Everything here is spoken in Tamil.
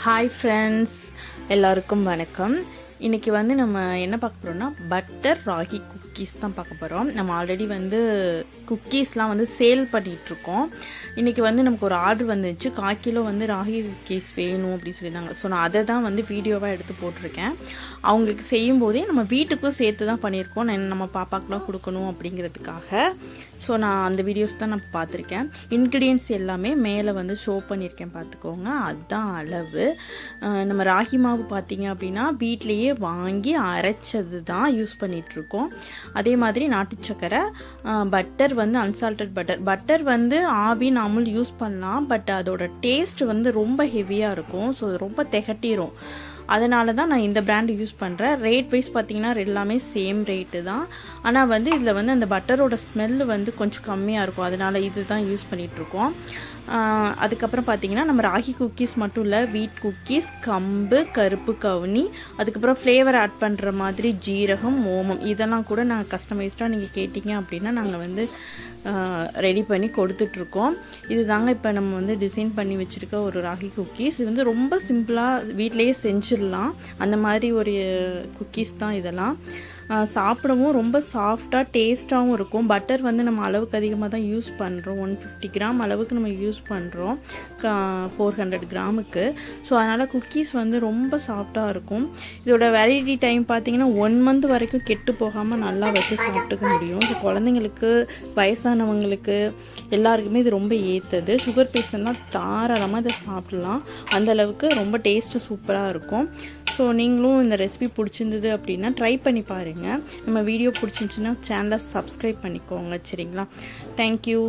ஹாய் ஃப்ரெண்ட்ஸ், எல்லாருக்கும் வணக்கம். இன்றைக்கி நம்ம என்ன பார்க்க போகிறோம்னா பட்டர் ராகி குக்கீஸ் தான் பார்க்க போகிறோம். நம்ம ஆல்ரெடி குக்கீஸ்லாம் சேல் பண்ணிகிட்ருக்கோம். இன்றைக்கி நமக்கு ஒரு ஆர்டர் வந்துச்சு, 1/4 கிலோ ராகி குக்கீஸ் வேணும் அப்படின்னு சொல்லியிருந்தாங்க. ஸோ நான் அதை தான் வீடியோவாக எடுத்து போட்டிருக்கேன். அவங்களுக்கு செய்யும்போதே நம்ம வீட்டுக்கும் சேர்த்து தான் பண்ணியிருக்கோம். நம்ம பாப்பாக்கெலாம் கொடுக்கணும் அப்படிங்கிறதுக்காக. ஸோ நான் அந்த வீடியோஸ் தான் நான் பார்த்துருக்கேன். இன்க்ரீடியன்ட்ஸ் எல்லாமே மேலே ஷோ பண்ணியிருக்கேன், பார்த்துக்கோங்க. அதுதான் அளவு. நம்ம ராகி மாவு பார்த்திங்க அப்படின்னா வீட்லேயே வாங்கி அரைச்சது தான் யூஸ் பண்ணிகிட்ருக்கோம். அதே மாதிரி நாட்டு சக்கரை, butter unsalted butter Aavin Amul use பண்ணலாம். பட் அதோட டேஸ்ட் ரொம்ப ஹெவியாக இருக்கும். ஸோ ரொம்ப திகட்டிரும். அதனால தான் நான் இந்த பிராண்டு யூஸ் பண்ணுறேன். ரேட் வைஸ் பார்த்திங்கன்னா எல்லாமே சேம் ரேட்டு தான். ஆனால் இதில் அந்த பட்டரோட ஸ்மெல்லு கொஞ்சம் கம்மியாக இருக்கும். அதனால் இது தான் யூஸ் பண்ணிகிட்ருக்கோம். அதுக்கப்புறம் பார்த்திங்கன்னா நம்ம ராகி குக்கீஸ் மட்டும் இல்லை, வீட் குக்கீஸ், கம்பு, கருப்பு கவுனி, அதுக்கப்புறம் ஃப்ளேவர் ஆட் பண்ணுற மாதிரி ஜீரகம், ஓமம், இதெல்லாம் கூட நாங்கள் கஸ்டமைஸ்டாக நீங்கள் கேட்டிங்க அப்படின்னா நாங்கள் ரெடி பண்ணி கொடுத்துட்ருக்கோம். இது தாங்க இப்போ நம்ம டிசைன் பண்ணி வச்சுருக்க ஒரு ராகி குக்கீஸ். இது ரொம்ப சிம்பிளாக வீட்டிலையே செஞ்சிடலாம். அந்த மாதிரி ஒரு குக்கீஸ் தான் இதெல்லாம். சாப்பிடவும் ரொம்ப சாஃப்டாக டேஸ்ட்டாகவும் இருக்கும். பட்டர் நம்ம அளவுக்கு அதிகமாக தான் யூஸ் பண்ணுறோம். 150 கிராம் அளவுக்கு நம்ம யூஸ் பண்ணுறோம் 400 கிராமுக்கு. ஸோ அதனால் குக்கீஸ் ரொம்ப சாஃப்டாக இருக்கும். இதோட வேலிடிட்டி டைம் பார்த்திங்கன்னா 1 மந்த் வரைக்கும் கெட்டு போகாமல் நல்லா வச்சு சாப்பிட்டுக்க முடியும். ஸோ குழந்தைங்களுக்கு, வயசானவங்களுக்கு எல்லாருக்குமே இது ரொம்ப ஏற்றது. சுகர் பேஷண்ட்லாம் தாராளமாக இதை சாப்பிட்லாம். அந்தளவுக்கு ரொம்ப டேஸ்ட்டு சூப்பராக இருக்கும். ஸோ நீங்களும் இந்த ரெசிபி பிடிச்சிருந்தது அப்படின்னா ட்ரை பண்ணி பாருங்கள். நம்ம வீடியோ பிடிச்சிருந்துச்சுன்னா சேனலை சப்ஸ்கிரைப் பண்ணிக்கோங்க. சரிங்களா? தேங்க்யூ.